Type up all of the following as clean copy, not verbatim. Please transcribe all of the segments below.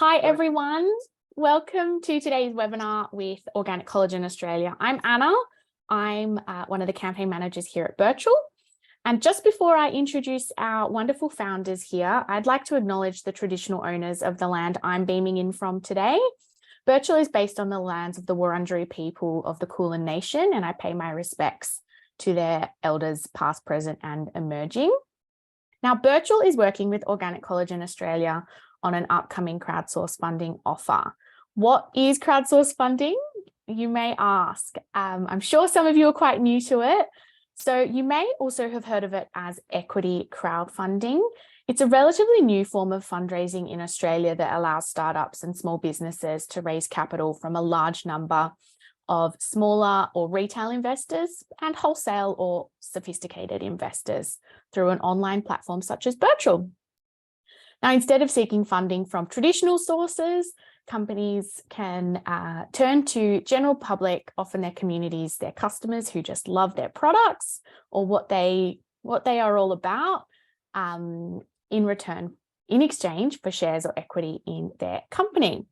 Hi everyone, welcome to today's webinar with Organic Collagen Australia. I'm Anna, I'm one of the campaign managers here at Birchal. And just before I introduce our wonderful founders here, I'd like to acknowledge the traditional owners of the land I'm beaming in from today. Birchal is based on the lands of the Wurundjeri people of the Kulin Nation, and I pay my respects to their elders past, present and emerging. Now, Birchal is working with Organic Collagen Australia on an upcoming crowdsource funding offer. What is crowdsource funding? You may ask. I'm sure some of you are quite new to it. So you may also have heard of it as equity crowdfunding. It's a relatively new form of fundraising in Australia that allows startups and small businesses to raise capital from a large number of smaller or retail investors and wholesale or sophisticated investors through an online platform such as Birchal. Now, instead of seeking funding from traditional sources, companies can turn to general public, often their communities, their customers who just love their products or what they are all about in exchange for shares or equity in their company.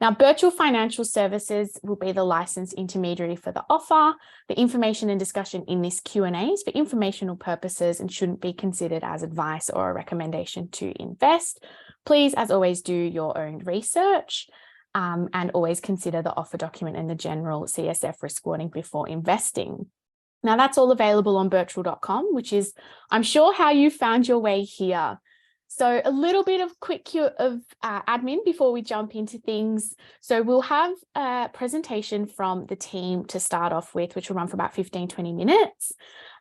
Now, Birchal Financial Services will be the licensed intermediary for the offer. The information and discussion in this Q&A is for informational purposes and shouldn't be considered as advice or a recommendation to invest. Please, as always, do your own research and always consider the offer document and the general CSF risk warning before investing. Now, that's all available on birchal.com, which is, I'm sure, how you found your way here. So a little bit of quick admin before we jump into things. So we'll have a presentation from the team to start off with, which will run for about 15-20 minutes.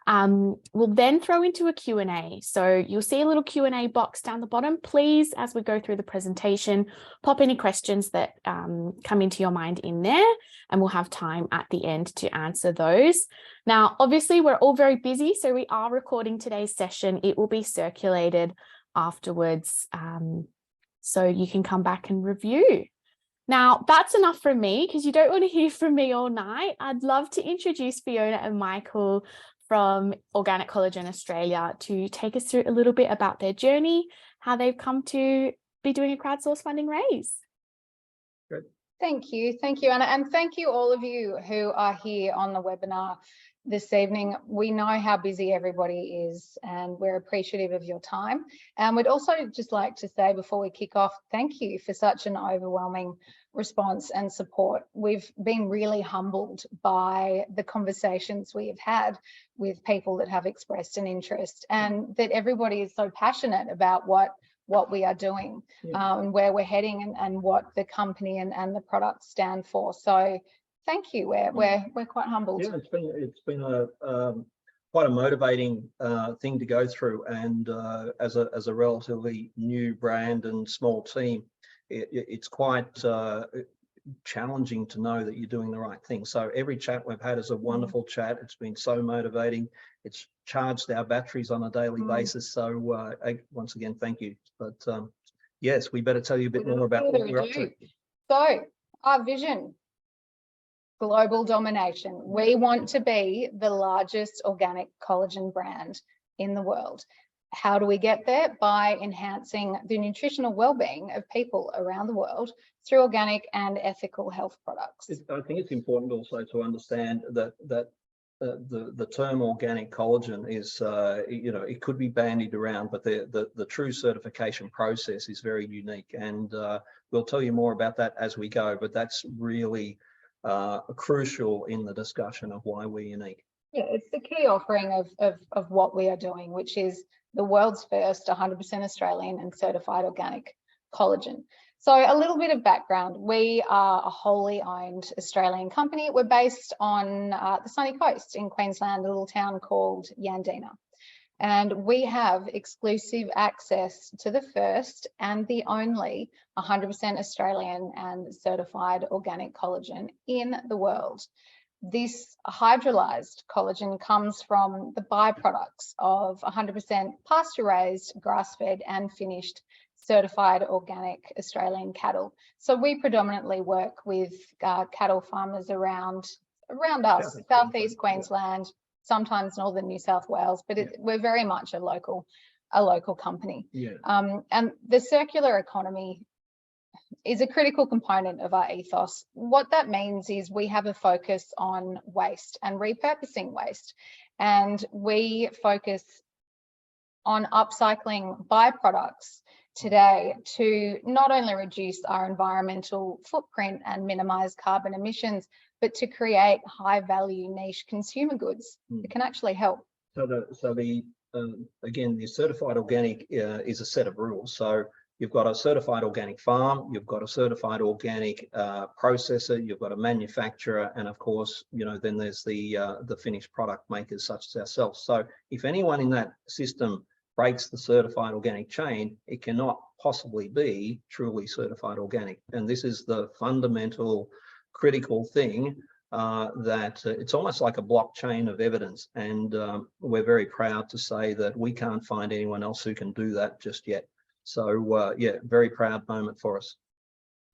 We'll then throw into a Q&A. So you'll see a little Q&A box down the bottom. Please, as we go through the presentation, pop any questions that come into your mind in there, and we'll have time at the end to answer those. Now, obviously, we're all very busy, so we are recording today's session. It will be circulated afterwards, so you can come back and review. Now, that's enough from me because you don't want to hear from me all night. I'd love to introduce Fiona and Michael from Organic Collagen Australia to take us through a little bit about their journey, how they've come to be doing a crowdsource funding raise. Good. Thank you, Anna, and thank you all of you who are here on the webinar this evening. We know how busy everybody is and we're appreciative of your time. And we'd also just like to say before we kick off, thank you for such an overwhelming response and support. We've been really humbled by the conversations we have had with people that have expressed an interest, and that everybody is so passionate about what we are doing, and where we're heading and what the company and the products stand for. So thank you. We're quite humbled. Yeah, it's been a quite a motivating thing to go through, and as a relatively new brand and small team, it's quite challenging to know that you're doing the right thing. So every chat we've had is a wonderful chat. It's been so motivating. It's charged our batteries on a daily basis. So once again, thank you. But yes, we better tell you a bit more about what we're up to. So our vision. Global domination. We want to be the largest organic collagen brand in the world. How do we get there? By enhancing the nutritional well-being of people around the world through organic and ethical health products. I think it's important also to understand that the term organic collagen is, it could be bandied around, but the true certification process is very unique, and we'll tell you more about that as we go. But that's really crucial in the discussion of why we're unique. Yeah, it's the key offering of what we are doing, which is the world's first 100% Australian and certified organic collagen. So a little bit of background. We are a wholly owned Australian company. We're based on the sunny coast in Queensland, a little town called Yandina. And we have exclusive access to the first and the only 100% Australian and certified organic collagen in the world. This hydrolyzed collagen comes from the byproducts of 100% pasture-raised, grass-fed and finished certified organic Australian cattle. So we predominantly work with cattle farmers around us, Southeast Queensland, sometimes northern New South Wales, but we're very much a local company. Yeah. And the circular economy is a critical component of our ethos. What that means is we have a focus on waste and repurposing waste, and we focus on upcycling byproducts today to not only reduce our environmental footprint and minimize carbon emissions, but to create high value niche consumer goods that can actually help. So again, the certified organic is a set of rules. So you've got a certified organic farm, you've got a certified organic processor, you've got a manufacturer, and of course, you know, then there's the finished product makers such as ourselves. So if anyone in that system breaks the certified organic chain, it cannot possibly be truly certified organic. And this is the fundamental critical thing that it's almost like a blockchain of evidence. And we're very proud to say that we can't find anyone else who can do that just yet. So yeah, very proud moment for us.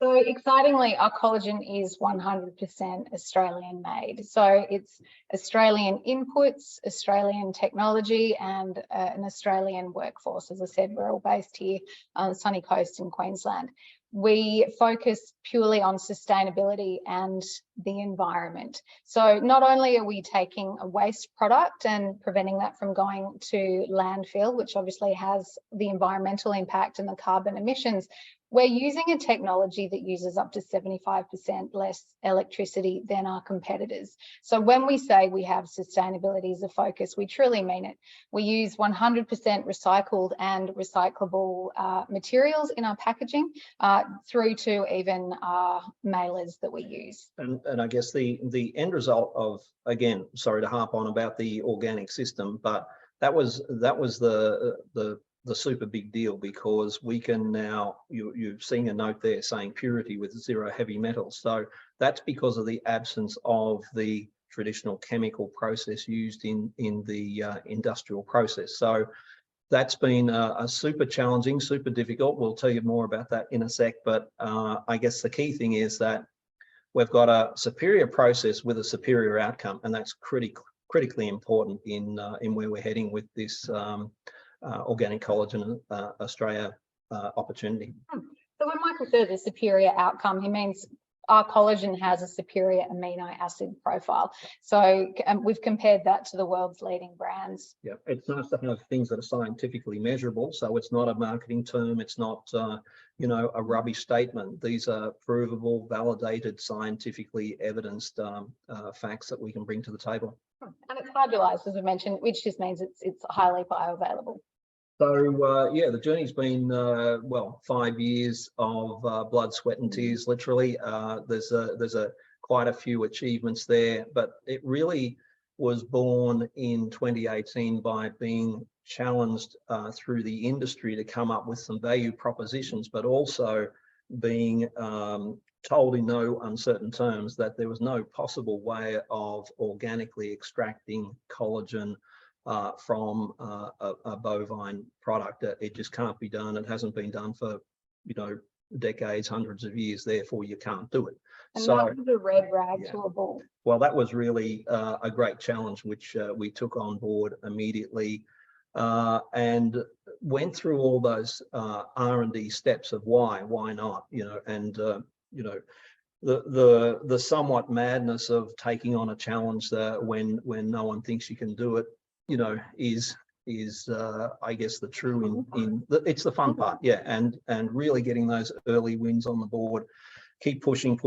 So excitingly, our collagen is 100% Australian made. So it's Australian inputs, Australian technology, and an Australian workforce. As I said, we're all based here on the sunny coast in Queensland. We focus purely on sustainability and the environment. So not only are we taking a waste product and preventing that from going to landfill, which obviously has the environmental impact and the carbon emissions, we're using a technology that uses up to 75% less electricity than our competitors. So when we say we have sustainability as a focus, we truly mean it. We use 100% recycled and recyclable materials in our packaging, through to even our mailers that we use. And I guess the end result of, again, sorry to harp on about the organic system, but that was the super big deal, because we can now, you've seen a note there saying purity with 0 heavy metals. So that's because of the absence of the traditional chemical process used in the industrial process. So that's been a super challenging, super difficult. We'll tell you more about that in a sec. But I guess the key thing is that we've got a superior process with a superior outcome, and that's critically important in where we're heading with this Organic Collagen Australia opportunity. So when Michael says a superior outcome, he means our collagen has a superior amino acid profile. So we've compared that to the world's leading brands. Yeah, it's nice to have things that are scientifically measurable. So it's not a marketing term. It's not, you know, a rubbish statement. These are provable, validated, scientifically evidenced facts that we can bring to the table. And it's hydrolyzed, as we mentioned, which just means it's highly bioavailable. So yeah, the journey's been well, 5 years of blood, sweat, and tears. Literally, there's quite a few achievements there, but it really was born in 2018 by being challenged through the industry to come up with some value propositions, but also being told in no uncertain terms that there was no possible way of organically extracting collagen from a bovine product. It just can't be done. It hasn't been done for, you know, decades, hundreds of years, therefore you can't do it. And so that was a red rag to a bull. Well, that was really a great challenge, which we took on board immediately, and went through all those R&D steps of why not, you know, and you know, the somewhat madness of taking on a challenge when no one thinks you can do it, you know, is I guess the true it's the fun part, yeah, and really getting those early wins on the board, keep pushing,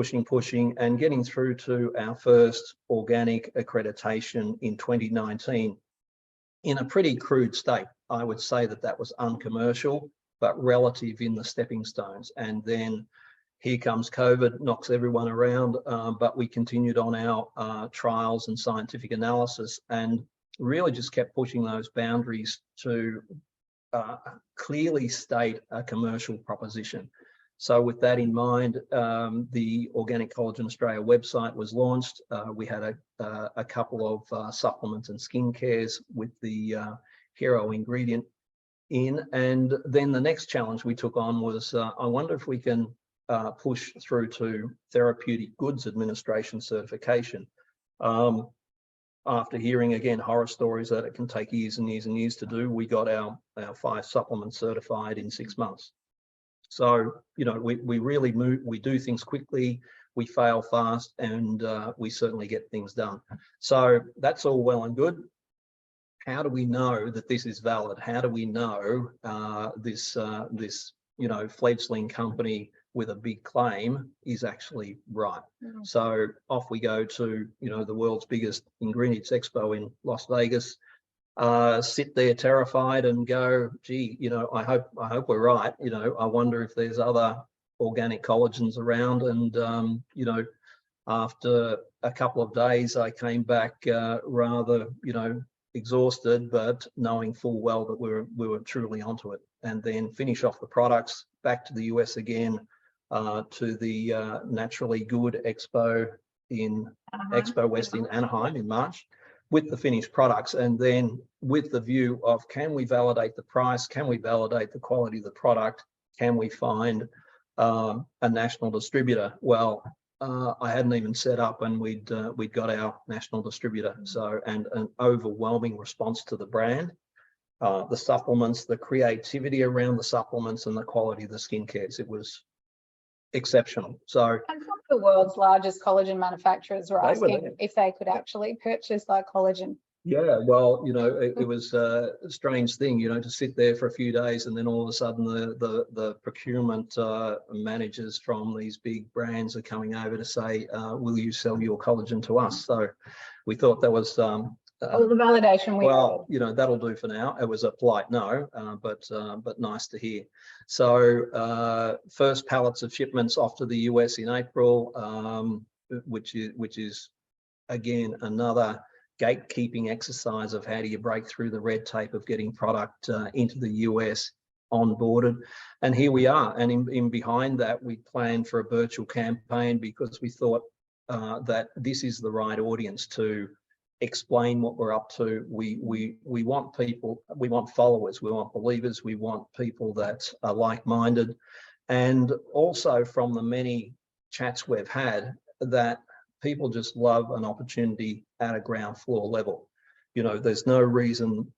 and getting through to our first organic accreditation in 2019 in a pretty crude state. I would say that was uncommercial, but relative in the stepping stones. And then here comes COVID, knocks everyone around, but we continued on our trials and scientific analysis, and really just kept pushing those boundaries to clearly state a commercial proposition. So with that in mind, the Organic Collagen Australia website was launched. We had a couple of supplements and skincares with the hero ingredient in. And then the next challenge we took on was, I wonder if we can push through to Therapeutic Goods Administration certification. After hearing, again, horror stories that it can take years and years and years to do, we got our 5 supplements certified in 6 months. So, you know, we really move, we do things quickly, we fail fast, and we certainly get things done. So that's all well and good. How do we know that this is valid? How do we know this, you know, fledgling company with a big claim is actually right? So off we go to, you know, the world's biggest ingredients expo in Las Vegas. Sit there terrified and go, gee, you know, I hope we're right. You know, I wonder if there's other organic collagens around. And you know, after a couple of days, I came back rather, you know, exhausted, but knowing full well that we were truly onto it. And then finish off the products, back to the US again, to the Naturally Good Expo in Expo West in Anaheim in March, with the finished products, and then with the view of, can we validate the price? Can we validate the quality of the product? Can we find a national distributor? Well, I hadn't even set up, and we'd got our national distributor. So, and an overwhelming response to the brand, the supplements, the creativity around the supplements, and the quality of the skincares. It was exceptional. So, and some of the world's largest collagen manufacturers were asking if they could actually purchase that collagen. Yeah, well, you know, it was a strange thing, you know, to sit there for a few days, and then all of a sudden the procurement managers from these big brands are coming over to say, will you sell your collagen to us? So we thought that was the validation. Well, you know, that'll do for now. It was a polite no, but nice to hear. So first pallets of shipments off to the US in April, which is again another gatekeeping exercise of how do you break through the red tape of getting product into the US onboarded. And here we are. And in behind that, we planned for a Birchal campaign, because we thought that this is the right audience to explain what we're up to. We want people, we want followers, we want believers, we want people that are like-minded. And also from the many chats we've had, that people just love an opportunity at a ground floor level. You know, there's no reason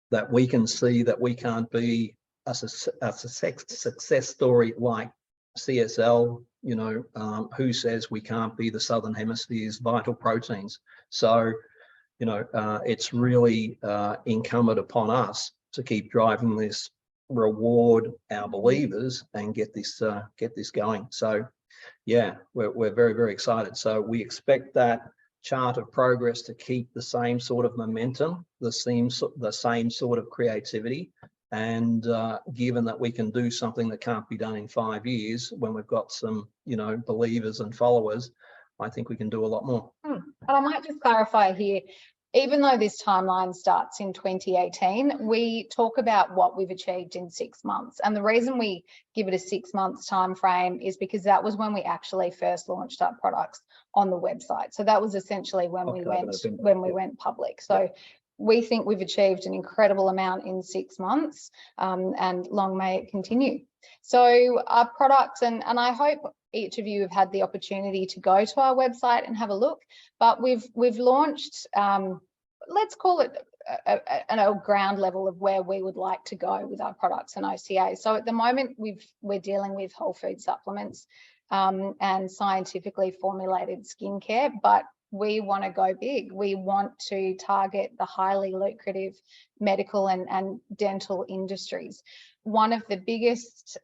that we can see that we can't be a success story like CSL, you know, who says we can't be the Southern Hemisphere's vital proteins. So, you know, it's really incumbent upon us to keep driving this, reward our believers, and get this going. So yeah, we're very, very excited. So we expect that chart of progress to keep the same sort of momentum, the same sort of creativity. And given that we can do something that can't be done in 5 years, when we've got some, you know, believers and followers, I think we can do a lot more. And I might just clarify here, even though this timeline starts in 2018, we talk about what we've achieved in 6 months. And the reason we give it a 6 months time frame is because that was when we actually first launched our products on the website. So that was essentially when we went public. So we think we've achieved an incredible amount in 6 months, and long may it continue. So our products, and I hope each of you have had the opportunity to go to our website and have a look, but we've launched, let's call it a ground level of where we would like to go with our products and OCA. So at the moment, we're dealing with whole food supplements and scientifically formulated skincare, but we want to go big. We want to target the highly lucrative medical and dental industries. One of the biggest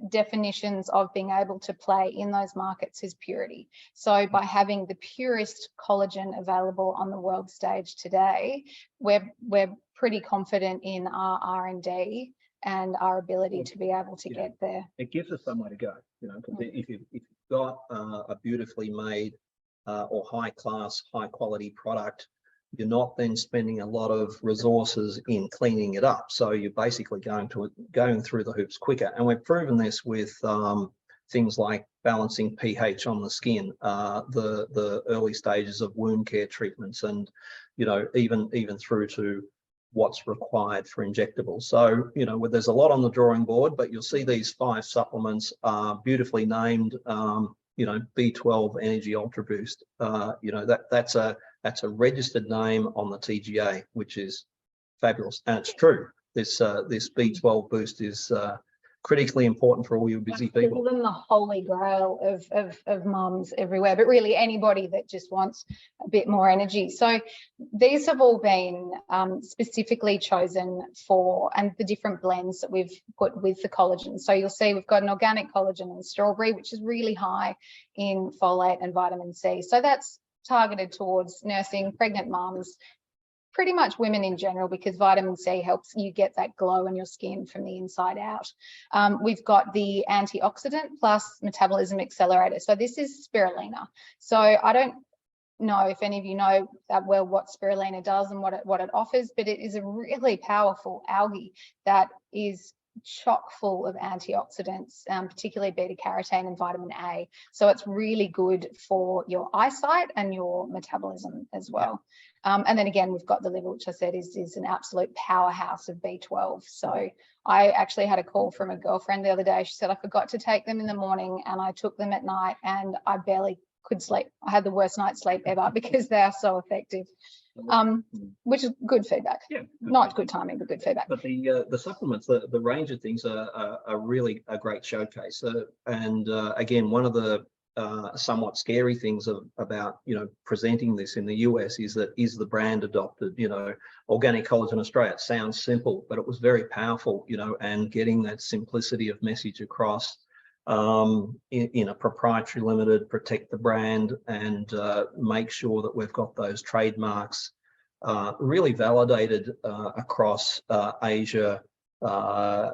definitions of being able to play in those markets is purity. So by having the purest collagen available on the world stage today, we're pretty confident in our R&D and our ability to be able to get there. It gives us somewhere to go, you know, because if you've got a beautifully made or high class, high quality product, you're not then spending a lot of resources in cleaning it up. So you're basically going through the hoops quicker. And we've proven this with things like balancing pH on the skin, the early stages of wound care treatments, and, you know, even through to what's required for injectables. So, you know, there's a lot on the drawing board, but you'll see these 5 supplements are beautifully named, you know, B12 Energy Ultra Boost. You know, that's a registered name on the TGA, which is fabulous, and it's true. This B12 boost is critically important for all you busy I people. call them the holy grail of mums everywhere, but really anybody that just wants a bit more energy. So these have all been specifically chosen for, and the different blends that we've put with the collagen. So you'll see we've got an organic collagen in strawberry, which is really high in folate and vitamin C. So that's targeted towards nursing, pregnant mums, pretty much women in general, because vitamin C helps you get that glow in your skin from the inside out. We've got the antioxidant plus metabolism accelerator. So this is spirulina. So I don't know if any of you know well what spirulina does and what it offers, but it is a really powerful algae that is chock full of antioxidants, particularly beta carotene and vitamin A. So it's really good for your eyesight and your metabolism as well. And then again, we've got the liver, which I said is an absolute powerhouse of B12. So I actually had a call from a girlfriend the other day. She said, I forgot to take them in the morning and I took them at night and I barely could sleep. I had the worst night's sleep ever because they are so effective. Which is good feedback. Yeah, not good timing, but good feedback. But the supplements, the range of things are really a great showcase. And again, one of the somewhat scary things about presenting this in the US is the brand adopted. Organic Collagen Australia. It sounds simple, but it was very powerful. And getting that simplicity of message across in a proprietary limited, protect the brand and make sure that we've got those trademarks really validated across Asia, the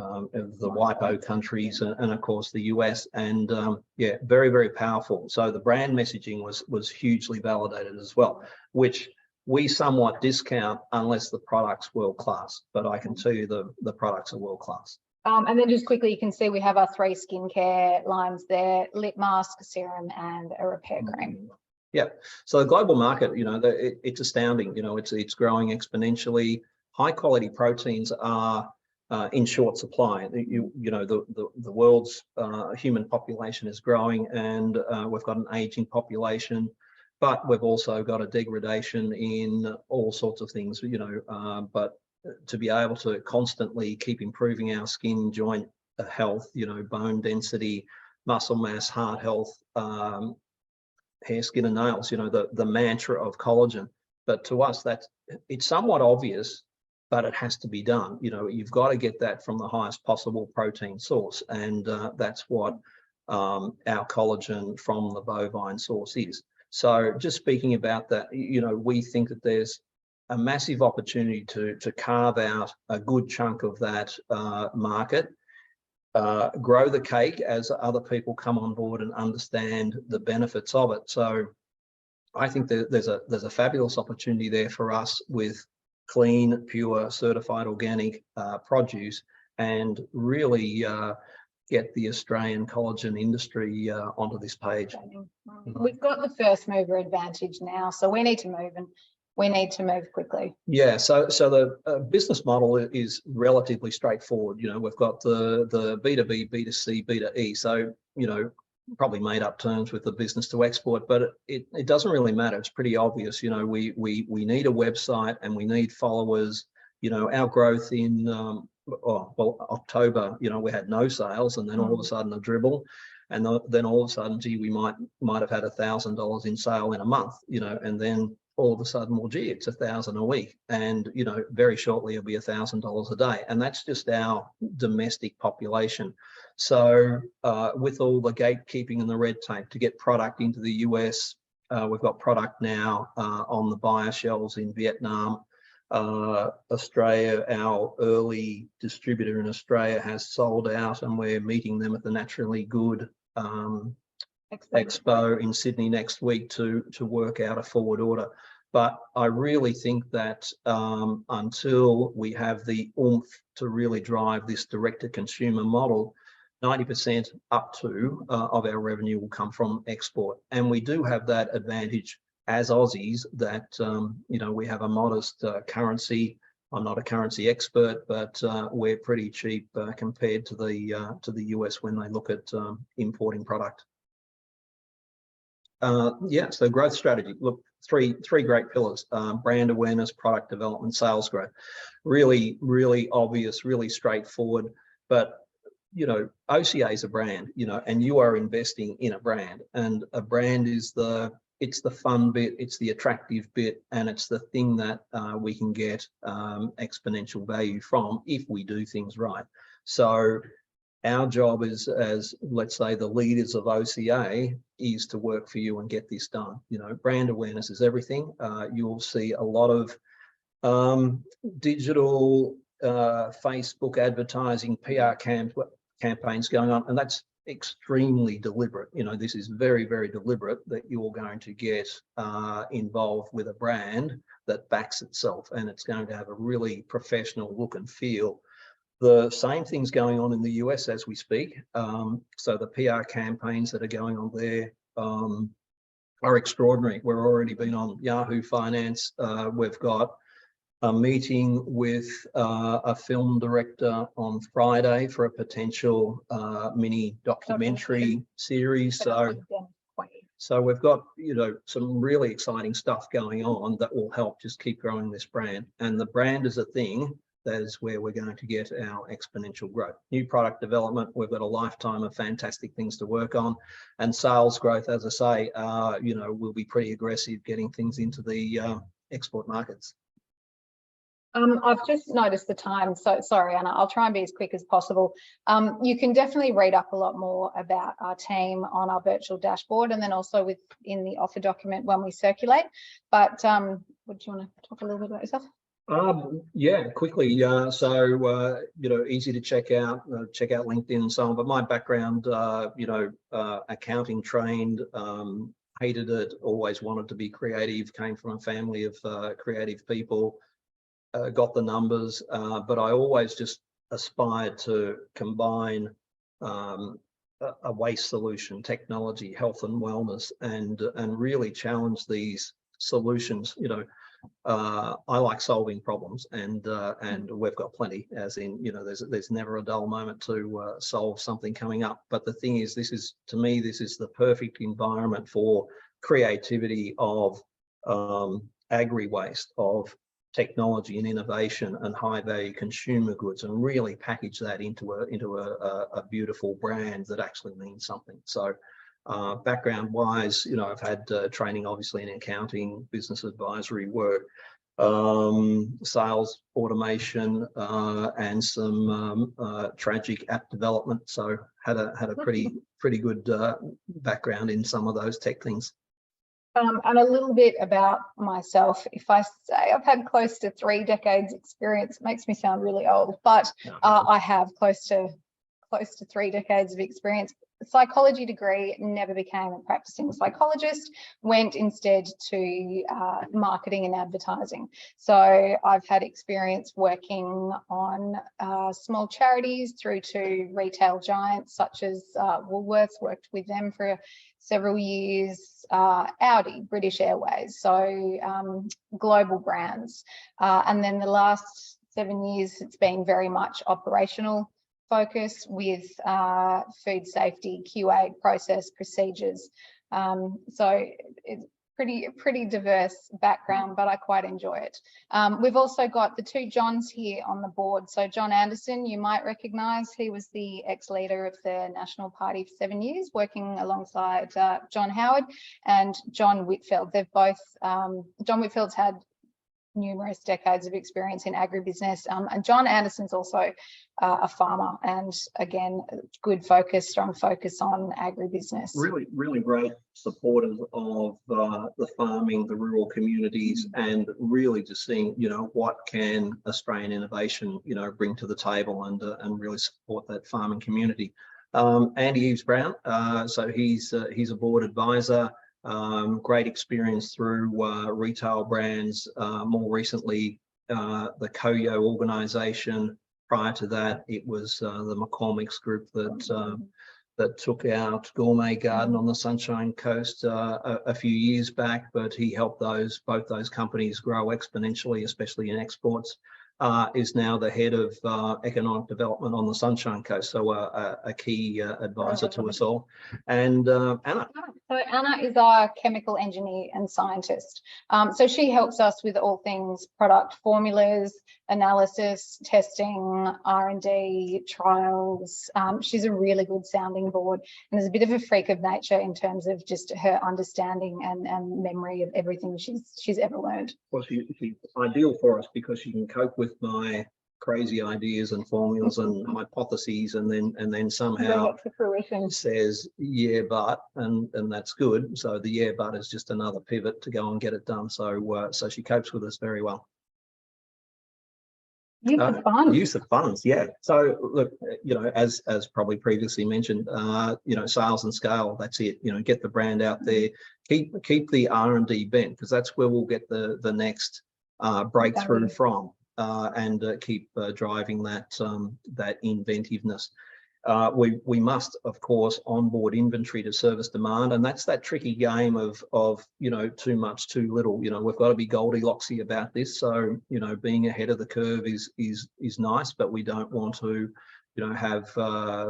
WIPO countries and of course the US, and yeah, very, very powerful. So the brand messaging was hugely validated as well, which we somewhat discount unless the product's world class, but I can tell you the products are world class. And then just quickly, you can see we have our 3 skincare lines there: lip mask, serum, and a repair cream. Yeah. So the global market, it's astounding. It's growing exponentially. High quality proteins are in short supply. The world's human population is growing, and we've got an aging population, but we've also got a degradation in all sorts of things. But to be able to constantly keep improving our skin, joint health, bone density, muscle mass, heart health, hair, skin and nails, the mantra of collagen. But to us, it's somewhat obvious, but it has to be done. You've got to get that from the highest possible protein source. And that's what our collagen from the bovine source is. So just speaking about that, we think that there's a massive opportunity to carve out a good chunk of that market, grow the cake as other people come on board and understand the benefits of it. So I think that there's a fabulous opportunity there for us with clean, pure, certified organic produce, and really get the Australian collagen industry onto this page. We've got the first mover advantage now, so we need to move, and we need to move quickly. Yeah, so the business model is relatively straightforward. We've got the B2B, B2C, B2E. So, probably made up terms with the business to export, but it doesn't really matter. It's pretty obvious. We need a website and we need followers. Our growth in October, we had no sales, and then all of a sudden a dribble, and then all of a sudden, gee, we might have had $1,000 in sale in a month, and then all of a sudden, well, gee, it's $1,000 a week, and very shortly it'll be $1,000 a day, and that's just our domestic population. So with all the gatekeeping and the red tape to get product into the US, we've got product now on the buyer shelves in Vietnam. Australia, our early distributor in Australia, has sold out, and we're meeting them at the Naturally Good Expo in Sydney next week to work out a forward order. But I really think that until we have the oomph to really drive this direct-to-consumer model, 90% up to of our revenue will come from export. And we do have that advantage as Aussies that, we have a modest currency. I'm not a currency expert, but we're pretty cheap compared to the US when they look at importing product. Yeah, so growth strategy. Look, three great pillars: brand awareness, product development, sales growth. Really, really obvious, really straightforward. But OCA is a brand, and you are investing in a brand, and a brand is it's the fun bit, it's the attractive bit, and it's the thing that we can get exponential value from if we do things right. So our job is, as let's say the leaders of OCA, is to work for you and get this done. Brand awareness is everything. You'll see a lot of digital Facebook advertising, PR campaigns going on, and that's extremely deliberate. This is very, very deliberate, that you're going to get involved with a brand that backs itself, and it's going to have a really professional look and feel. The same thing's going on in the US as we speak. So the PR campaigns that are going on there are extraordinary. We've already been on Yahoo Finance. We've got a meeting with a film director on Friday for a potential mini documentary series. So we've got, some really exciting stuff going on that will help just keep growing this brand. And the brand is a thing. That is where we're going to get our exponential growth. New product development, we've got a lifetime of fantastic things to work on. And sales growth, as I say, we'll be pretty aggressive getting things into the export markets. I've just noticed the time, so sorry, Anna, I'll try and be as quick as possible. You can definitely read up a lot more about our team on our virtual dashboard, and then also within the offer document when we circulate. But would you want to talk a little bit about yourself? Yeah, quickly. So easy to check out LinkedIn and so on. But my background, accounting trained, hated it, always wanted to be creative, came from a family of creative people, got the numbers, but I always just aspired to combine a waste solution, technology, health and wellness, and really challenge these solutions. I like solving problems, and we've got plenty, as in, there's never a dull moment to solve something coming up. But the thing is, to me, this is the perfect environment for creativity of agri-waste, of technology and innovation and high value consumer goods, and really package that into a beautiful brand that actually means something. So background wise, I've had training obviously in accounting, business advisory work, sales automation, and some tragic app development. So had a pretty good background in some of those tech things. And a little bit about myself. If I say I've had close to 3 decades experience, it makes me sound really old, but I have close to 3 decades of experience. Psychology degree, never became a practicing psychologist, went instead to marketing and advertising. So I've had experience working on small charities through to retail giants such as Woolworths, worked with them for several years, Audi, British Airways, so global brands. And then the last 7 years, it's been very much operational focus with food safety, QA, process, procedures. So it's pretty diverse background, but I quite enjoy it. We've also got the 2 Johns here on the board. So John Anderson, you might recognise, he was the ex-leader of the National Party for 7 years, working alongside John Howard and John Whitfield. They've both, John Whitfield's had numerous decades of experience in agribusiness, and John Anderson's also a farmer, and again, strong focus on agribusiness. Really great supporters of the farming, the rural communities, and really just seeing, what can Australian innovation, bring to the table, and really support that farming community. Andy Eves Brown, so he's a board advisor. Great experience through retail brands, more recently the Koyo organisation. Prior to that, it was the McCormick's group that took out Gourmet Garden on the Sunshine Coast a few years back, but he helped both those companies grow exponentially, especially in exports. Is now the head of economic development on the Sunshine Coast, so a key advisor to us all. And Anna. So Anna is our chemical engineer and scientist. So she helps us with all things product formulas, analysis, testing, R&D, trials. She's a really good sounding board and is a bit of a freak of nature in terms of just her understanding and memory of everything she's ever learned. Well, she's ideal for us because she can cope with my crazy ideas and formulas and hypotheses, and then somehow says but and that's good. So the but is just another pivot to go and get it done. So so she copes with us very well. Use of funds. Use of funds, yeah. So look, you know, as probably previously mentioned, you know, sales and scale, that's it. You know, get the brand out there, keep the R&D bent, because that's where we'll get the next breakthrough from. And keep driving that that inventiveness. We must, of course, onboard inventory to service demand, and that's that tricky game of you know, too much, too little. You know, we've got to be Goldilocksy about this. So you know, being ahead of the curve is nice, but we don't want to, you know, have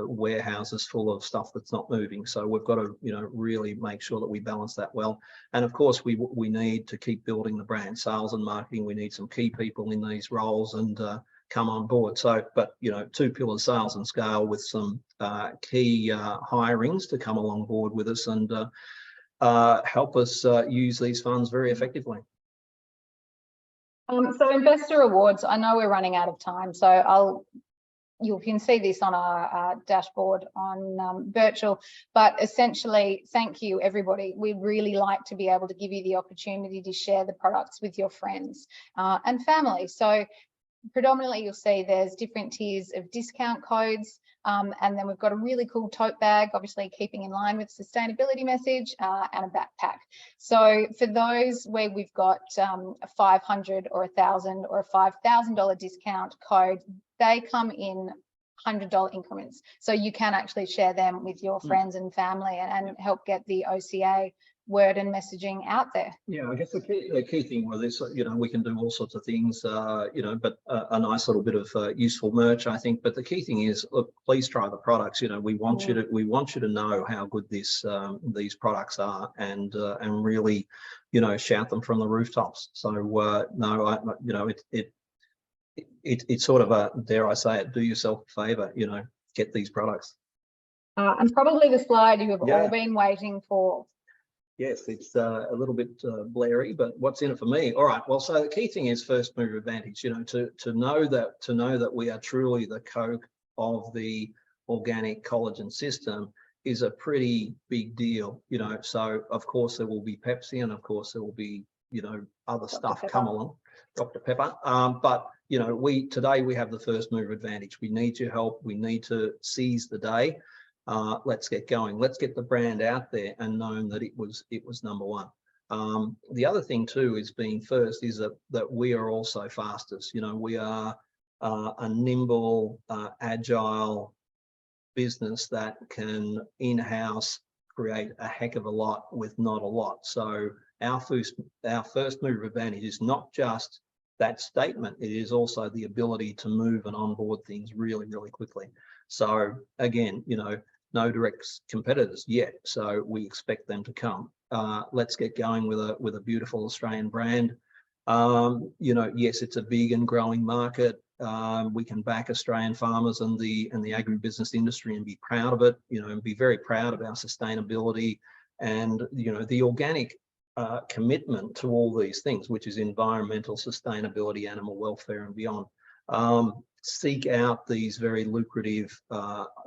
warehouses full of stuff that's not moving. So we've got to, you know, really make sure that we balance that well. And of course, we need to keep building the brand. Sales and marketing, we need some key people in these roles and come on board. So, but you know, 2 pillars, sales and scale, with some key hirings to come along board with us and help us use these funds very effectively. So investor awards, I know we're running out of time, so you can see this on our dashboard on Birchal, but essentially, thank you, everybody. We really like to be able to give you the opportunity to share the products with your friends and family. So predominantly, you'll see there's different tiers of discount codes, and then we've got a really cool tote bag, obviously keeping in line with sustainability message, and a backpack. So for those where we've got a 500 or 1,000 or a $5,000 discount code, they come in $100 increments. So you can actually share them with your friends and family and help get the OCA word and messaging out there. Yeah, I guess the key thing with this, you know, we can do all sorts of things, you know, but a nice little bit of useful merch, I think. But the key thing is, look, please try the products. You know, we want you to know how good these products are, and really, you know, shout them from the rooftops. So no, you know, it's sort of a, dare I say it, do yourself a favor, you know, get these products. And probably the slide you have all been waiting for. Yes, it's a little bit blurry, but what's in it for me? All right. Well, so the key thing is first mover advantage. You know, to know that we are truly the Coke of the organic collagen system is a pretty big deal. You know, so of course there will be Pepsi, and of course there will be, you know, other stuff come along, Dr. Pepper. But you know, today we have the first mover advantage. We need your help. We need to seize the day. Let's get going. Let's get the brand out there and known that it was number one. The other thing too is being first is that we are also fastest. You know, we are a nimble, agile business that can in-house create a heck of a lot with not a lot. So our first mover advantage is not just that statement, it is also the ability to move and onboard things really, really quickly. So again, you know, no direct competitors yet, so we expect them to come. Let's get going with a beautiful Australian brand. You know, yes, it's a big and growing market. We can back Australian farmers and the agribusiness industry and be proud of it. You know, and be very proud of our sustainability and, you know, the organic commitment to all these things, which is environmental sustainability, animal welfare, and beyond. Seek out these very lucrative,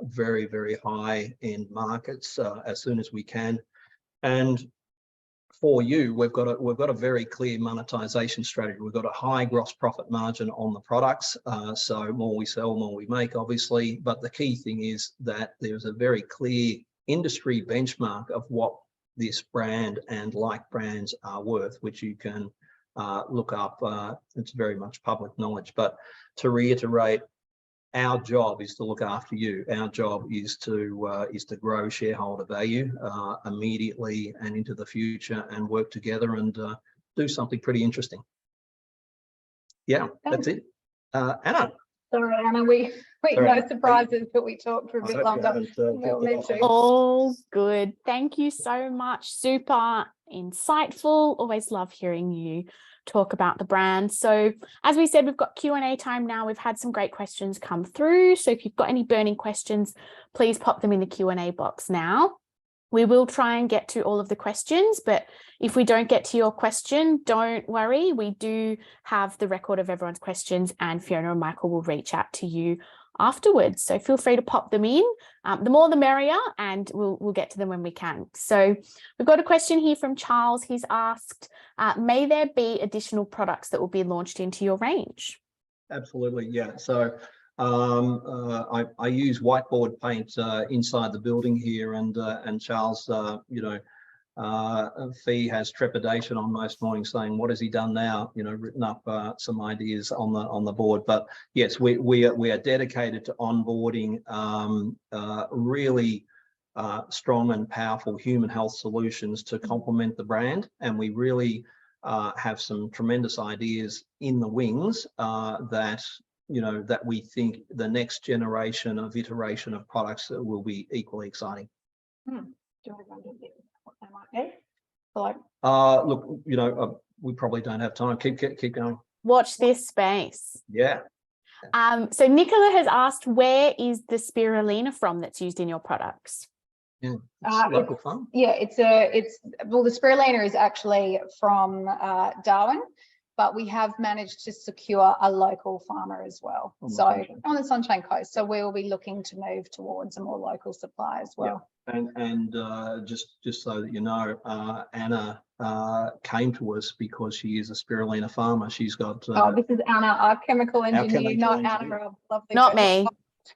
very, very high-end markets as soon as we can. And for you, we've got a very clear monetization strategy. We've got a high gross profit margin on the products. So more we sell, more we make, obviously. But the key thing is that there's a very clear industry benchmark of what this brand and like brands are worth, which you can look up. It's very much public knowledge. But to reiterate, our job is to look after you. Our job is to grow shareholder value immediately and into the future, and work together and do something pretty interesting. Yeah, that's it. Anna. Sorry, Anna, we no surprises, but we talked for a bit longer. We'll need to. All good. Thank you so much. Super insightful. Always love hearing you talk about the brand. So as we said, we've got Q&A time now. We've had some great questions come through. So if you've got any burning questions, please pop them in the Q&A box now. We will try and get to all of the questions, but if we don't get to your question, don't worry. We do have the record of everyone's questions, and Fiona and Michael will reach out to you afterwards. So feel free to pop them in. The more the merrier, and we'll get to them when we can. So we've got a question here from Charles. He's asked, may there be additional products that will be launched into your range? Absolutely, yeah. So I use whiteboard paint inside the building here, and Charles, Fee has trepidation on most mornings, saying, "What has he done now?" Written up some ideas on the board. But yes, we are dedicated to onboarding really strong and powerful human health solutions to complement the brand, and we really have some tremendous ideas in the wings that we think the next generation of iteration of products will be equally exciting. Do you want to go into a bit what they might be? Look, we probably don't have time. Keep going. Watch this space. Yeah. So Nicola has asked, where is the spirulina from that's used in your products? Yeah, it's local farm. Yeah, the spirulina is actually from Darwin, but we have managed to secure a local farmer as well. On the Sunshine Coast. So we will be looking to move towards a more local supply as well. Yeah. And just so that you know, Anna came to us because she is a spirulina farmer. She's got. This is Anna, our chemical engineer, not Anna. Not me.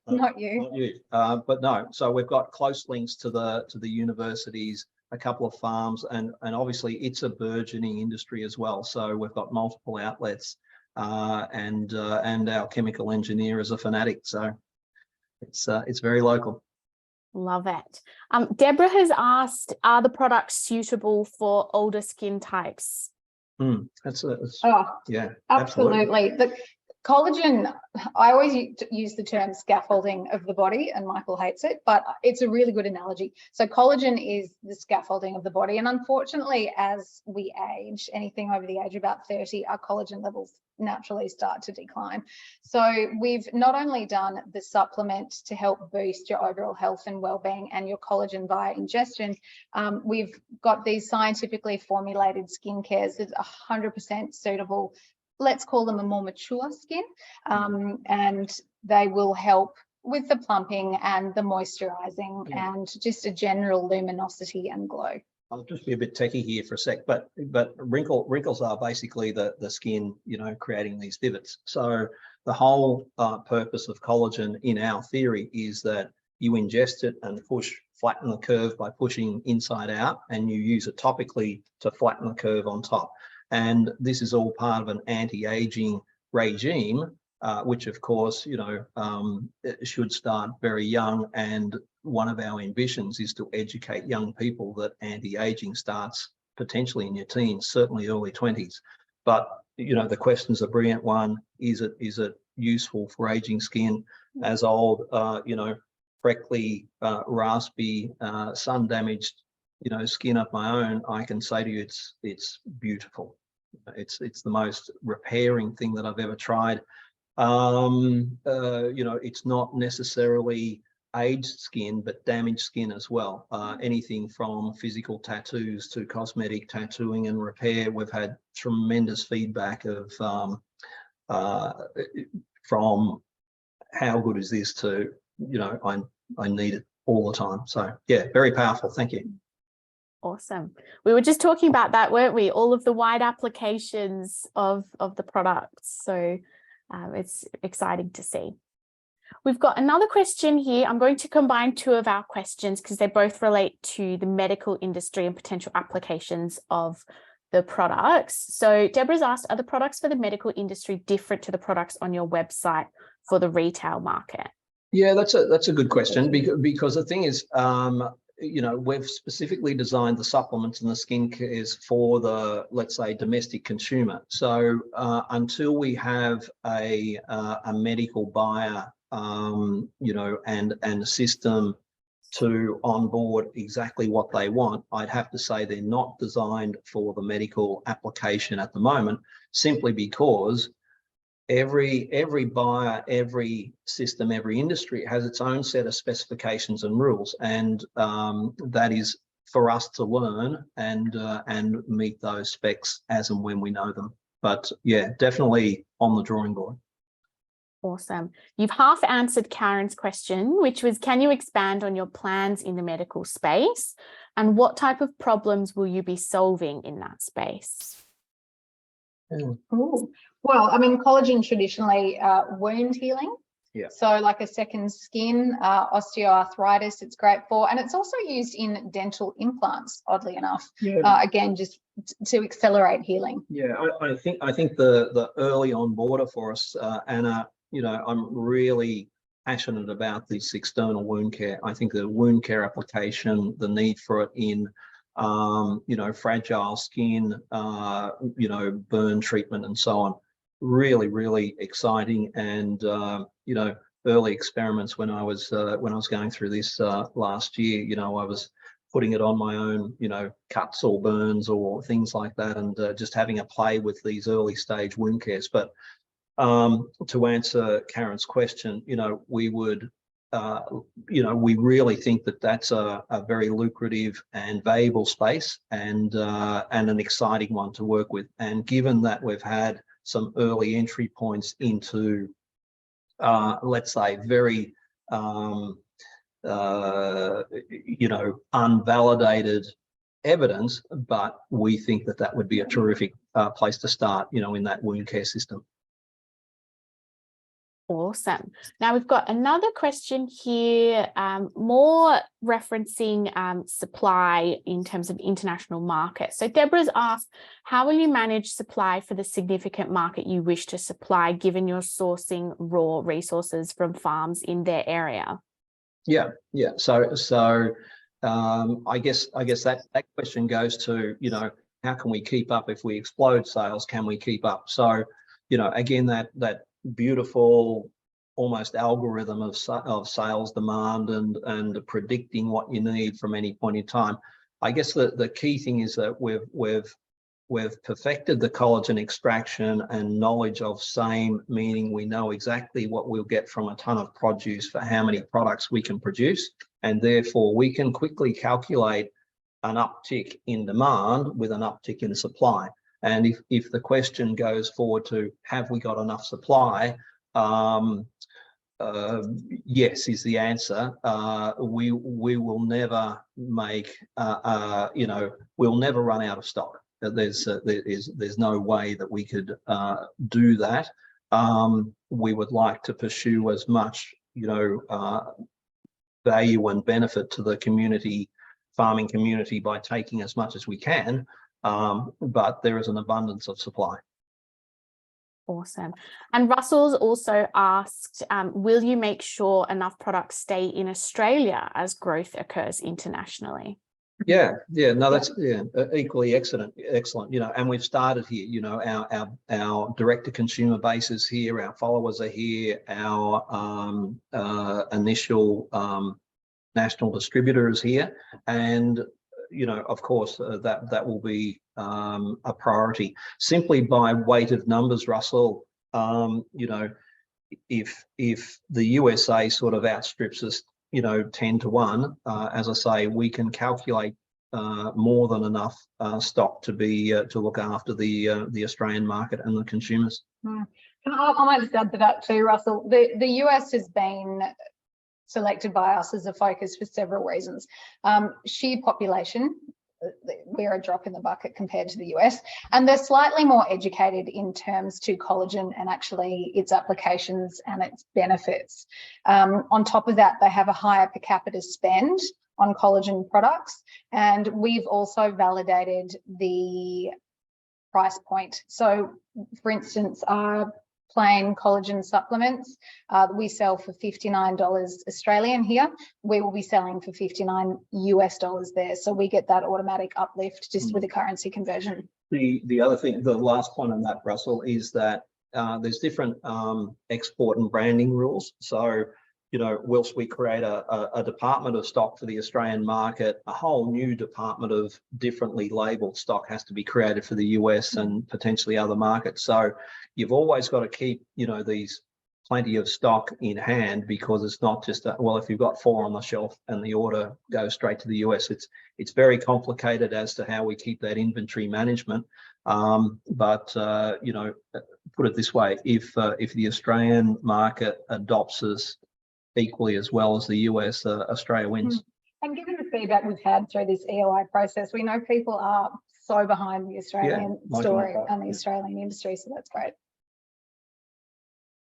Not you. Not you. But no. So we've got close links to the universities, a couple of farms, and obviously it's a burgeoning industry as well. So we've got multiple outlets, and our chemical engineer is a fanatic. So it's very local. Love it. Deborah has asked, are the products suitable for older skin types? Yeah, absolutely. The collagen, I always use the term scaffolding of the body, and Michael hates it, but it's a really good analogy. So collagen is the scaffolding of the body, and unfortunately, as we age, anything over the age of about 30, our collagen levels naturally start to decline. So we've not only done the supplement to help boost your overall health and well-being and your collagen via ingestion, we've got these scientifically formulated skincares that are 100% suitable. Let's call them a more mature skin, and they will help with the plumping and the moisturizing and just a general luminosity and glow. I'll just be a bit techie here for a sec, but wrinkles are basically the skin, creating these divots. So the whole purpose of collagen in our theory is that you ingest it and flatten the curve by pushing inside out, and you use it topically to flatten the curve on top. And this is all part of an anti-aging regime, which of course, should start very young. And one of our ambitions is to educate young people that anti-aging starts potentially in your teens, certainly early 20s. But, the question's a brilliant one. Is it useful for aging skin? As old, freckly, raspy, sun-damaged, skin of my own, I can say to you, it's beautiful. It's the most repairing thing that I've ever tried. It's not necessarily aged skin, but damaged skin as well. Anything from physical tattoos to cosmetic tattooing and repair. We've had tremendous feedback of from how good is this to, I need it all the time. So yeah, very powerful. Thank you. Awesome. We were just talking about that, weren't we? All of the wide applications of the products. So it's exciting to see. We've got another question here. I'm going to combine two of our questions because they both relate to the medical industry and potential applications of the products. So Deborah's asked, are the products for the medical industry different to the products on your website for the retail market? Yeah, that's a good question, because the thing is, we've specifically designed the supplements and the skincare for the, let's say, domestic consumer. So until we have a medical buyer, and a system to onboard exactly what they want, I'd have to say they're not designed for the medical application at the moment, simply because every buyer, every system, every industry has its own set of specifications and rules, and that is for us to learn and meet those specs as and when we know them. But yeah, definitely on the drawing board. Awesome. You've half answered Karen's question, which was, can you expand on your plans in the medical space, and what type of problems will you be solving in that space? Cool. Well, I mean, collagen traditionally wound healing. Yeah. So like a second skin, osteoarthritis, it's great for, and it's also used in dental implants, oddly enough. Yeah. Again, just to accelerate healing. Yeah, I think the early onboarder for us, Anna, I'm really passionate about this external wound care. I think the wound care application, the need for it in fragile skin, burn treatment and so on, really, really exciting. And early experiments when I was going through this last year, I was putting it on my own, cuts or burns or things like that, and just having a play with these early stage wound cares. But to answer Karen's question, we would, we really think that that's a very lucrative and valuable space, and an exciting one to work with. And given that we've had some early entry points into, let's say, very, unvalidated evidence, but we think that would be a terrific place to start, in that wound care system. Awesome. Now we've got another question here, more referencing supply in terms of international markets. So Deborah's asked, how will you manage supply for the significant market you wish to supply, given you're sourcing raw resources from farms in their area? Yeah. So I guess that question goes to, how can we keep up if we explode sales? Can we keep up? So, again, that beautiful almost algorithm of sales demand and predicting what you need from any point in time. I guess the key thing is that we've perfected the collagen extraction and knowledge of same, meaning we know exactly what we'll get from a ton of produce for how many products we can produce, and therefore we can quickly calculate an uptick in demand with an uptick in supply. And if the question goes forward to, have we got enough supply? Yes is the answer. We will never make, we'll never run out of stock. There's no way that we could do that. We would like to pursue as much, value and benefit to the community, farming community, by taking as much as we can. But there is an abundance of supply. Awesome. And Russell's also asked, will you make sure enough products stay in Australia as growth occurs internationally? Yeah, no, that's equally excellent. And we've started here. Our direct to consumer base is here. Our followers are here. Our initial national distributor is here, and of course, that will be a priority. Simply by weight of numbers, Russell, if the USA sort of outstrips us, 10 to 1, as I say, we can calculate more than enough stock to look after the Australian market and the consumers. I might just add to that too, Russell. The US has been selected by us as a focus for several reasons. Sheer population, we're a drop in the bucket compared to the US, and they're slightly more educated in terms to collagen and actually its applications and its benefits. On top of that, they have a higher per capita spend on collagen products, and we've also validated the price point. So, for instance, plain collagen supplements that we sell for $59 Australian here, we will be selling for $59 US there. So we get that automatic uplift just with the currency conversion. The other thing, the last point on that, Russell, is that there's different export and branding rules. So, you know, whilst we create a department of stock for the Australian market, a whole new department of differently labelled stock has to be created for the US and potentially other markets. So you've always got to keep, you know, these plenty of stock in hand, because it's not just well, if you've got 4 on the shelf and the order goes straight to the US, it's very complicated as to how we keep that inventory management. But you know, put it this way: if the Australian market adopts us equally as well as the US, Australia wins. And given the feedback we've had through this EOI process, we know people are so behind the Australian story and the Australian industry, so that's great.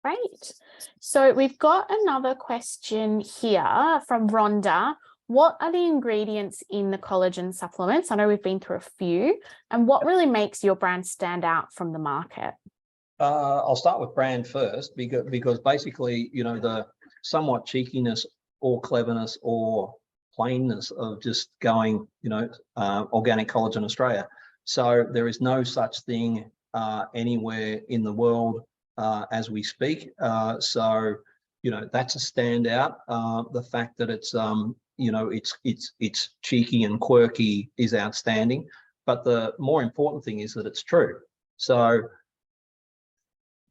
Great. So we've got another question here from Rhonda. What are the ingredients in the collagen supplements? I know we've been through a few. And what really makes your brand stand out from the market? I'll start with brand first, because basically, you know, the somewhat cheekiness or cleverness or plainness of just going, you know, organic collagen Australia. So there is no such thing anywhere in the world as we speak. So, you know, that's a standout. The fact that it's, you know, it's cheeky and quirky is outstanding. But the more important thing is that it's true. So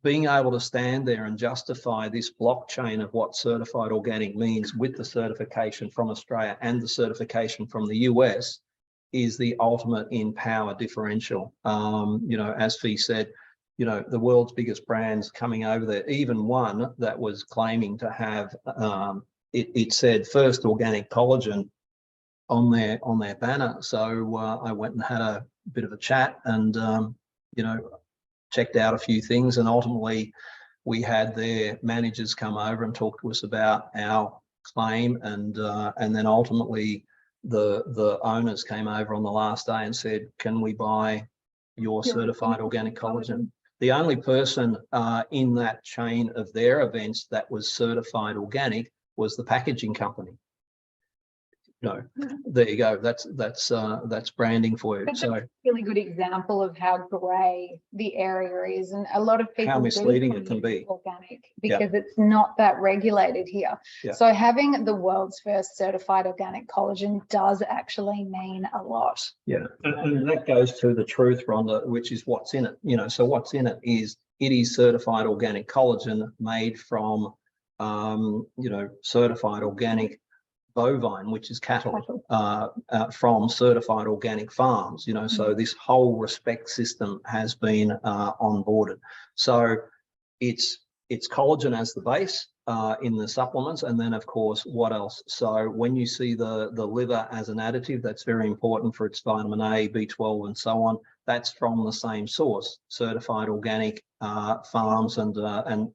being able to stand there and justify this blockchain of what certified organic means with the certification from Australia and the certification from the US is the ultimate in power differential. You know, as Fee said, you know, the world's biggest brands coming over there, even one that was claiming to have, it said first organic collagen on their banner. So I went and had a bit of a chat and, you know, checked out a few things, and ultimately we had their managers come over and talk to us about our claim, and then ultimately the owners came over on the last day and said, can we buy your certified organic collagen? The only person in that chain of their events that was certified organic was the packaging company. No, there you go. That's branding for you. That's so a really good example of how grey the area is, and a lot of people how misleading it can be organic because it's not that regulated here. So having the world's first certified organic collagen does actually mean a lot. And that goes to the truth, Rhonda, which is what's in it. You know, so what's in it is certified organic collagen made from you know, certified organic bovine, which is cattle, from certified organic farms, you know, so this whole respect system has been onboarded. So it's collagen as the base in the supplements, and then of course what else? So when you see the liver as an additive, that's very important for its vitamin A, B12 and so on. That's from the same source, certified organic farms and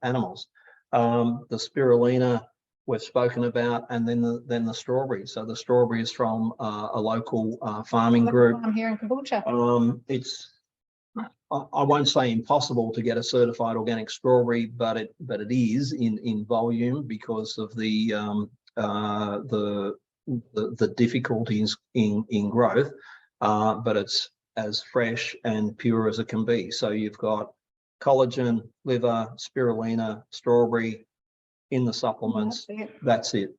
animals. The spirulina we've spoken about, and then the strawberry. So the strawberry is from a local farming group. I'm here in Caboolture. It's, I won't say impossible to get a certified organic strawberry, but it is in volume because of the difficulties in growth. But it's as fresh and pure as it can be. So you've got collagen, liver, spirulina, strawberry in the supplements. That's it.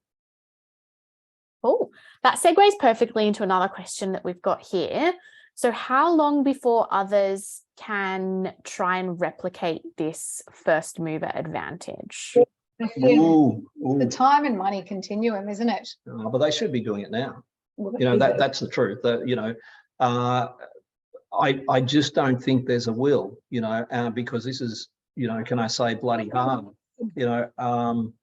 Cool. That segues perfectly into another question that we've got here. So how long before others can try and replicate this first mover advantage? The time and money continuum, isn't it? But they should be doing it now. You know, that's the truth. That, you know, I just don't think there's a will, you know, because this is, you know, can I say bloody hard? You know,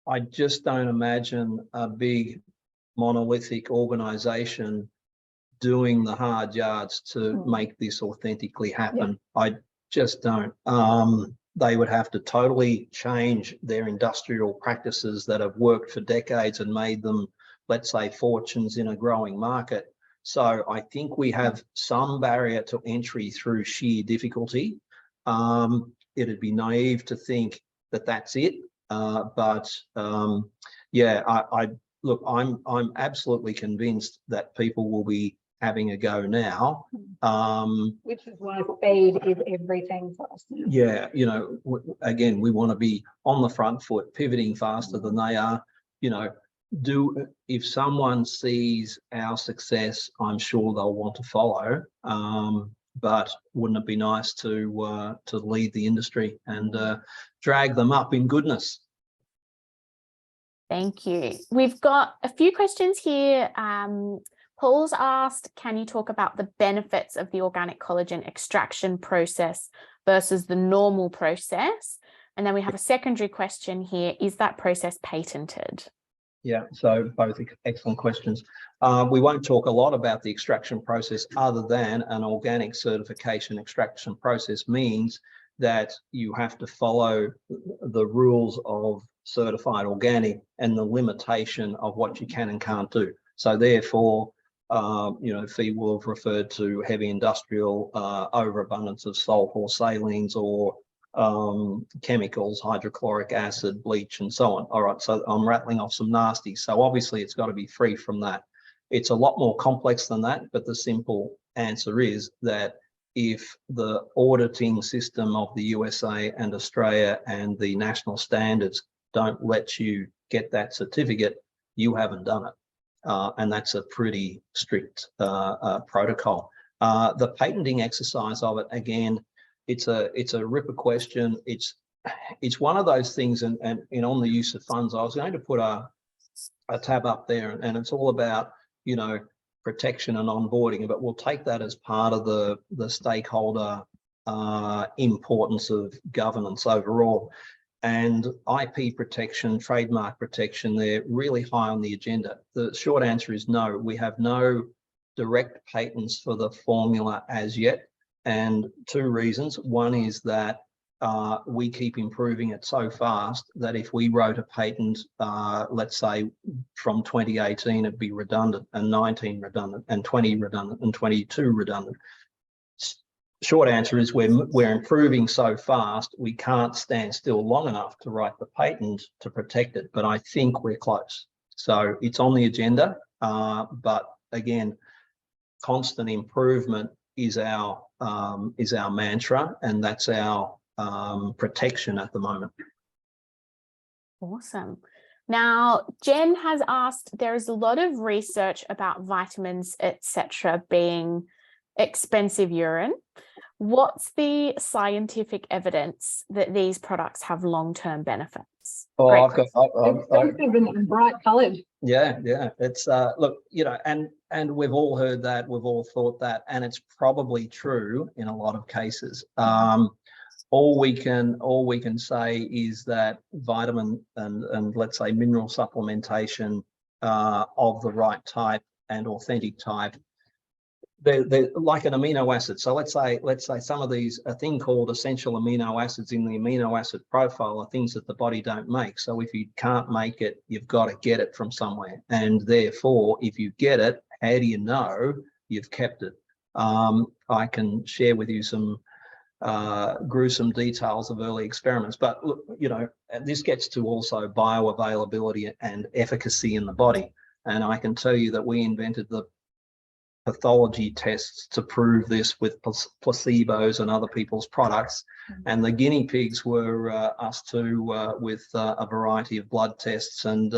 I just don't imagine a big monolithic organization doing the hard yards to make this authentically happen. I just don't. They would have to totally change their industrial practices that have worked for decades and made them, let's say, fortunes in a growing market. So I think we have some barrier to entry through sheer difficulty. it'd be naive to think that that's it. Yeah, I look, I'm absolutely convinced that people will be having a go now. Which is why speed is everything for us now. Yeah, you know, again, we want to be on the front foot, pivoting faster than they are. You know, if someone sees our success, I'm sure they'll want to follow. But wouldn't it be nice to lead the industry and drag them up in goodness? Thank you. We've got a few questions here. Paul's asked, can you talk about the benefits of the organic collagen extraction process versus the normal process? And then we have a secondary question here. Is that process patented? Yeah, so both excellent questions. We won't talk a lot about the extraction process other than an organic certification extraction process means that you have to follow the rules of certified organic and the limitation of what you can and can't do. So therefore, you know, FEE will have referred to heavy industrial overabundance of salt or salines or chemicals, hydrochloric acid, bleach, and so on. All right, so I'm rattling off some nasties. So obviously it's got to be free from that. It's a lot more complex than that, but the simple answer is that if the auditing system of the USA and Australia and the national standards don't let you get that certificate, you haven't done it. And that's a pretty strict protocol. The patenting exercise of it, again, it's a ripper question. It's one of those things, and on the use of funds, I was going to put a tab up there, and it's all about, you know, protection and onboarding, but we'll take that as part of the stakeholder importance of governance overall. And IP protection, trademark protection, they're really high on the agenda. The short answer is no. We have no direct patents for the formula as yet. And two reasons. One is that we keep improving it so fast that if we wrote a patent, let's say from 2018, it'd be redundant, and 19 redundant, and 20 redundant, and 22 redundant. Short answer is we're improving so fast, we can't stand still long enough to write the patent to protect it, but I think we're close. So it's on the agenda, but again, constant improvement is our mantra, and that's our protection at the moment. Awesome. Now, Jen has asked, there is a lot of research about vitamins, etc., being expensive urine. What's the scientific evidence that these products have long-term benefits? Oh, Great. I've got Expensive and bright coloured. Yeah, it's look, you know, and we've all heard that, we've all thought that, and it's probably true in a lot of cases. All we can say is that vitamin and let's say mineral supplementation of the right type and authentic type, they're like an amino acid. So let's say some of these, a thing called essential amino acids in the amino acid profile are things that the body don't make. So if you can't make it, you've got to get it from somewhere. And therefore, if you get it, how do you know you've kept it? I can share with you some gruesome details of early experiments, but look, you know, this gets to also bioavailability and efficacy in the body. And I can tell you that we invented the pathology tests to prove this with placebos and other people's products, and the guinea pigs were us too, with a variety of blood tests and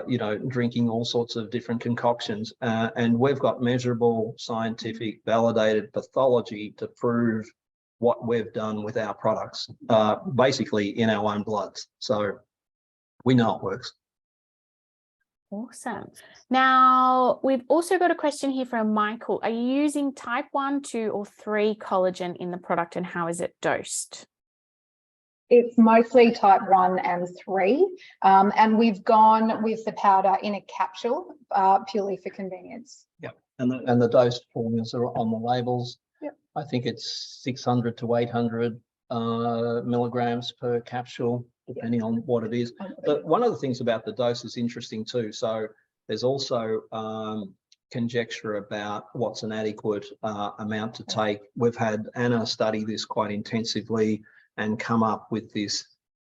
you know, drinking all sorts of different concoctions, and we've got measurable, scientific, validated pathology to prove what we've done with our products, basically in our own bloods. So we know it works. Awesome. Now, we've also got a question here from Michael. Are you using type 1, 2, or 3 collagen in the product, and how is it dosed? It's mostly type 1 and 3, and we've gone with the powder in a capsule purely for convenience. Yeah, and the dose formulas are on the labels. Yep. I think it's 600 to 800 milligrams per capsule, depending on what it is. But one of the things about the dose is interesting too. So there's also conjecture about what's an adequate amount to take. We've had Anna study this quite intensively and come up with this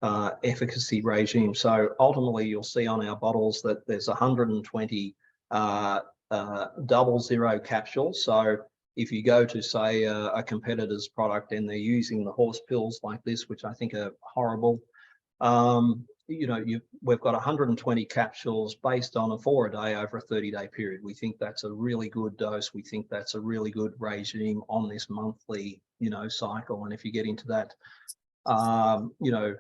efficacy regime. So ultimately, you'll see on our bottles that there's 120 00 capsules. So if you go to, say, a competitor's product and they're using the horse pills like this, which I think are horrible, you know, we've got 120 capsules based on a 4-a-day over a 30-day period. We think that's a really good dose. We think that's a really good regime on this monthly, you know, cycle. And if you get into that, you know,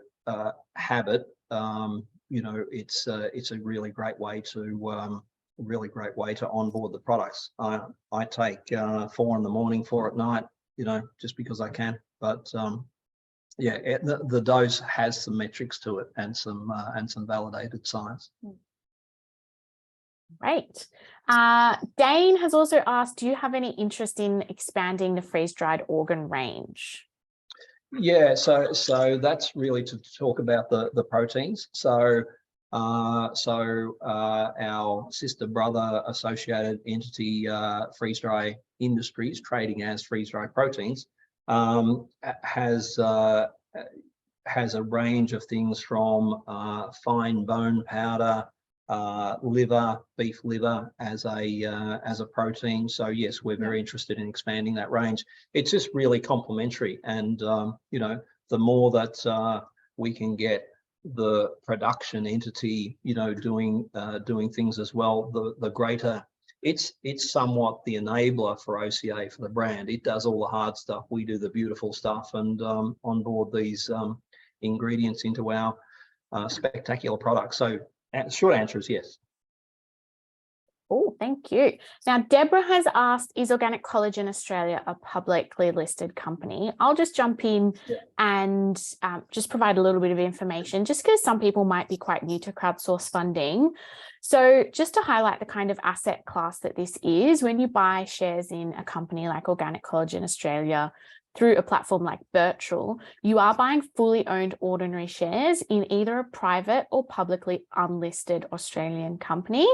habit, you know, it's a really great way to onboard the products. I take 4 in the morning, 4 at night, you know, just because I can. But yeah, the dose has some metrics to it and some validated science. Right. Dane has also asked, do you have any interest in expanding the freeze-dried organ range? Yeah, so that's really to talk about the proteins. So our sister brother associated entity, Freeze Dry Industries, trading as Freeze Dry Proteins, has a range of things from fine bone powder, liver, beef liver as a protein. So yes, we're very interested in expanding that range. It's just really complementary, and you know, the more that we can get the production entity, you know, doing things as well, the greater. It's somewhat the enabler for OCA, for the brand. It does all the hard stuff. We do the beautiful stuff, and onboard these ingredients into our spectacular products. So short answer is yes. Oh, thank you. Now, Deborah has asked, is Organic Collagen Australia a publicly listed company? I'll just jump in and just provide a little bit of information, just because some people might be quite new to crowdsource funding. So just to highlight the kind of asset class that this is, when you buy shares in a company like Organic Collagen Australia through a platform like Birchal, you are buying fully owned ordinary shares in either a private or publicly unlisted Australian company.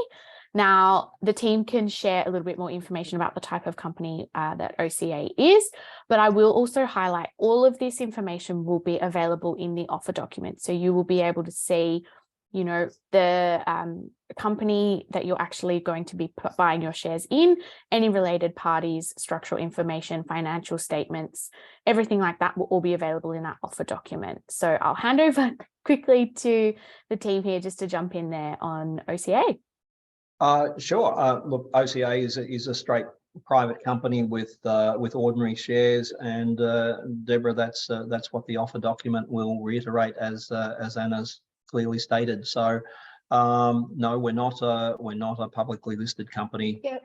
Now, the team can share a little bit more information about the type of company that OCA is, but I will also highlight all of this information will be available in the offer document. So you will be able to see, you know, the company that you're actually going to be buying your shares in, any related parties, structural information, financial statements, everything like that will all be available in that offer document. So I'll hand over quickly to the team here just to jump in there on OCA. Sure. Look, OCA is a straight private company with ordinary shares, and Deborah, that's what the offer document will reiterate, as Anna's clearly stated. So no, we're not a publicly listed company yet.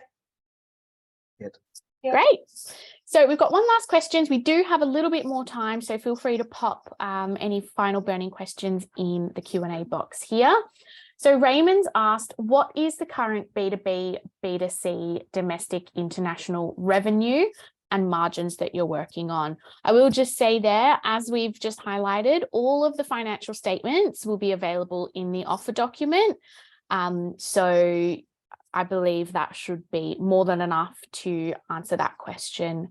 Great. So we've got one last question. We do have a little bit more time, so feel free to pop any final burning questions in the Q&A box here. So Raymond's asked, what is the current B2B, B2C domestic international revenue and margins that you're working on? I will just say there, as we've just highlighted, all of the financial statements will be available in the offer document. So I believe that should be more than enough to answer that question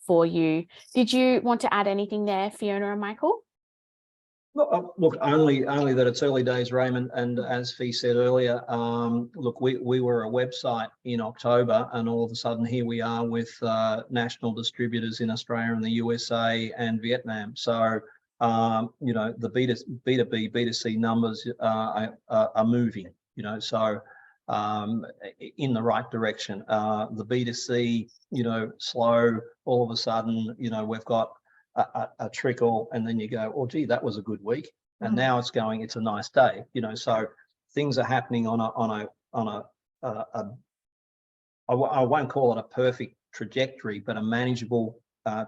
for you. Did you want to add anything there, Fiona and Michael? Look, only that it's early days, Raymond, and as Fee said earlier, look, we were a website in October, and all of a sudden here we are with national distributors in Australia and the USA and Vietnam. So you know, the B2B, B2C numbers are moving, you know, so in the right direction. The B2C, you know, slow, all of a sudden, you know, we've got a trickle, and then you go, oh gee, that was a good week, and now it's going, it's a nice day, you know. So things are happening on a I won't call it a perfect trajectory, but a manageable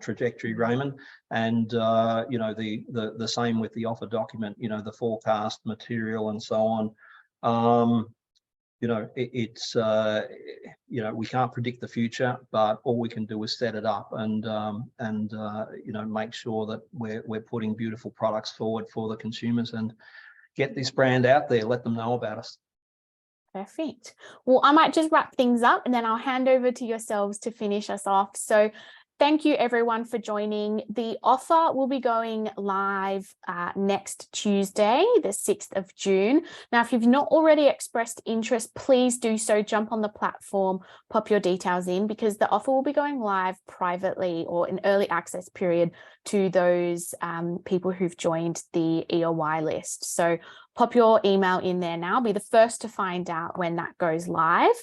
trajectory, Raymond. And you know, the same with the offer document, you know, the forecast material and so on. You know, it's you know, we can't predict the future, but all we can do is set it up and you know, make sure that we're putting beautiful products forward for the consumers and get this brand out there, let them know about us. Perfect. Well, I might just wrap things up and then I'll hand over to yourselves to finish us off. So thank you everyone for joining. The offer will be going live next Tuesday, the 6th of June. Now, if you've not already expressed interest, please do so. Jump on the platform, pop your details in, because the offer will be going live privately or in early access period to those people who've joined the EOY list. So pop your email in there now. Be the first to find out when that goes live.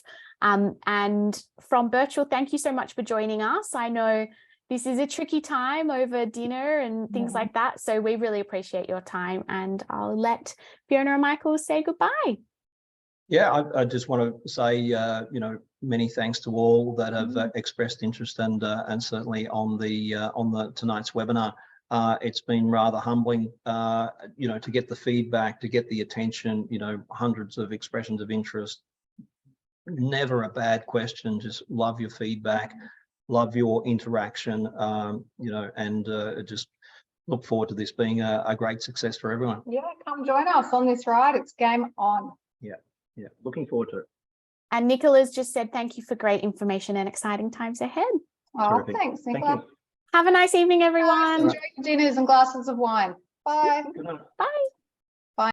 And from Birchal, thank you so much for joining us. I know this is a tricky time over dinner and things like that, so we really appreciate your time, and I'll let Fiona and Michael say goodbye. Yeah, I just want to say, many thanks to all that have expressed interest, and certainly on the tonight's webinar. It's been rather humbling, to get the feedback, to get the attention, hundreds of expressions of interest. Never a bad question. Just love your feedback, love your interaction, and just look forward to this being a great success for everyone. Yeah, come join us on this ride. It's game on. Yeah, looking forward to it. And Nicola's just said thank you for great information and exciting times ahead. Oh, Terrific. thanks, Thank Nicola. you. Have a nice evening, everyone. Enjoy your dinners and glasses of wine. Bye. Good night. Bye.